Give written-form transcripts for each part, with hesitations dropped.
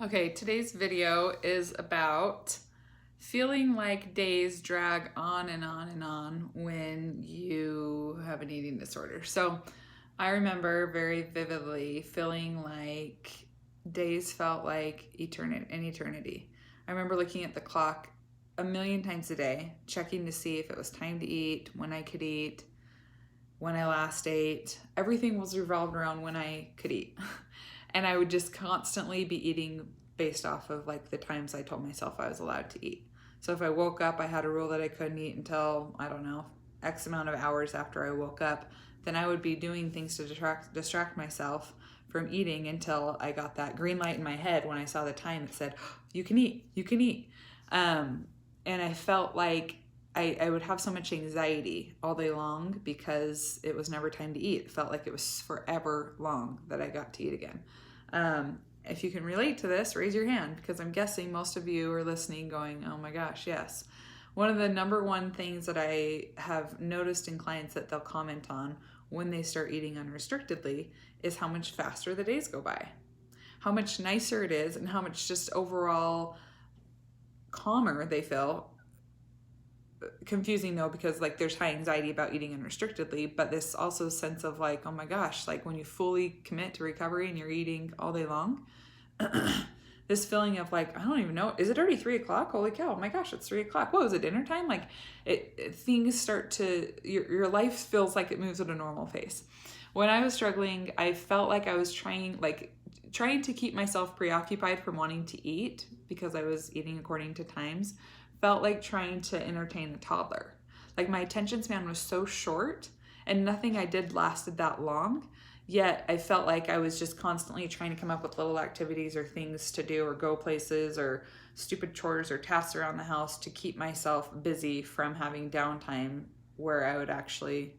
Okay, today's video is about feeling like days drag on and on and on when you have an eating disorder. So I remember very vividly feeling like days felt like an eternity. I remember looking at the clock a million times a day, checking to see if it was time to eat, when I could eat, when I last ate. Everything was revolved around when I could eat. And I would just constantly be eating based off of like the times I told myself I was allowed to eat. So if I woke up, I had a rule that I couldn't eat until, I don't know, X amount of hours after I woke up. Then I would be doing things to distract myself from eating until I got that green light in my head when I saw the time that said, you can eat, you can eat. And I felt like I would have so much anxiety all day long because it was never time to eat. It felt like it was forever long that I got to eat again. If you can relate to this, raise your hand, because I'm guessing most of you are listening going, oh my gosh, yes. One of the number one things that I have noticed in clients that they'll comment on when they start eating unrestrictedly is how much faster the days go by, how much nicer it is, and how much just overall calmer they feel. Confusing though, because like there's high anxiety about eating unrestrictedly, but this also sense of like, oh my gosh, like when you fully commit to recovery and you're eating all day long, this feeling of like, I don't even know, is it already 3 o'clock? Holy cow, oh my gosh, it's 3 o'clock. Whoa, is it dinner time? Like things start to, your life feels like it moves at a normal pace. When I was struggling, I felt like I was trying to keep myself preoccupied from wanting to eat because I was eating according to times. Felt like trying to entertain a toddler. Like my attention span was so short and nothing I did lasted that long. Yet I felt like I was just constantly trying to come up with little activities or things to do or go places or stupid chores or tasks around the house to keep myself busy from having downtime where I would actually,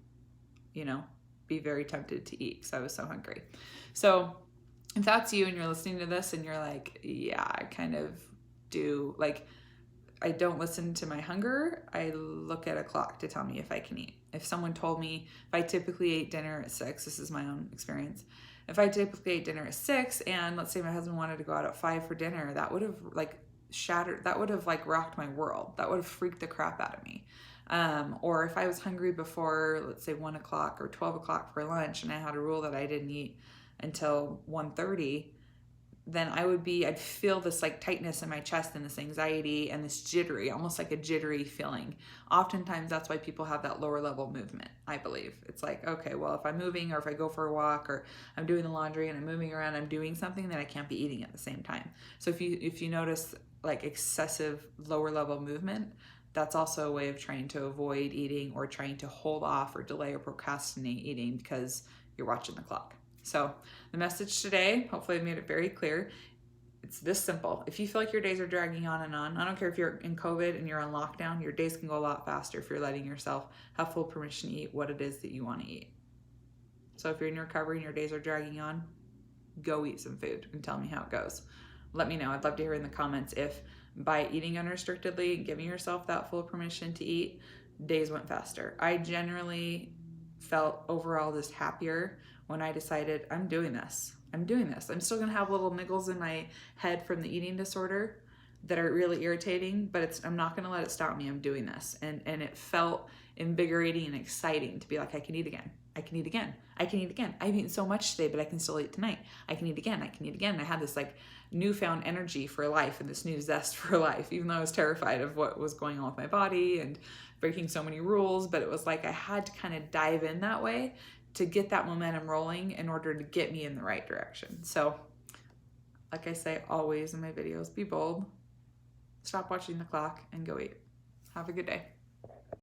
be very tempted to eat because I was so hungry. So if that's you and you're listening to this and you're like, yeah, I kind of do, like, I don't listen to my hunger. I look at a clock to tell me if I can eat. If someone told me, if I typically ate dinner at 6, this is my own experience. If I typically ate dinner at 6 and let's say my husband wanted to go out at 5 for dinner, that would have rocked my world. That would have freaked the crap out of me. Or if I was hungry before, let's say 1 o'clock or 12 o'clock for lunch and I had a rule that I didn't eat until 1:30, then I'd feel this like tightness in my chest and this anxiety and this jittery, almost like a jittery feeling. Oftentimes that's why people have that lower level movement, I believe. It's like, okay, well, if I'm moving or if I go for a walk or I'm doing the laundry and I'm moving around, I'm doing something that I can't be eating at the same time. So if you notice like excessive lower level movement, that's also a way of trying to avoid eating or trying to hold off or delay or procrastinate eating because you're watching the clock. So the message today, hopefully I made it very clear. It's this simple. If you feel like your days are dragging on and on, I don't care if you're in COVID and you're on lockdown, your days can go a lot faster if you're letting yourself have full permission to eat what it is that you want to eat. So if you're in recovery and your days are dragging on, go eat some food and tell me how it goes. Let me know. I'd love to hear in the comments if by eating unrestrictedly and giving yourself that full permission to eat, days went faster. I generally felt overall just happier when I decided I'm doing this. I'm still gonna have little niggles in my head from the eating disorder that are really irritating, but I'm not gonna let it stop me. I'm doing this. And it felt invigorating and exciting to be like, I can eat again. I can eat again. I can eat again. I've eaten so much today, but I can still eat tonight. I can eat again. I can eat again. And I had this like newfound energy for life and this new zest for life, even though I was terrified of what was going on with my body and breaking so many rules. But it was like I had to kind of dive in that way to get that momentum rolling in order to get me in the right direction. So like I say always in my videos, be bold, stop watching the clock and go eat. Have a good day.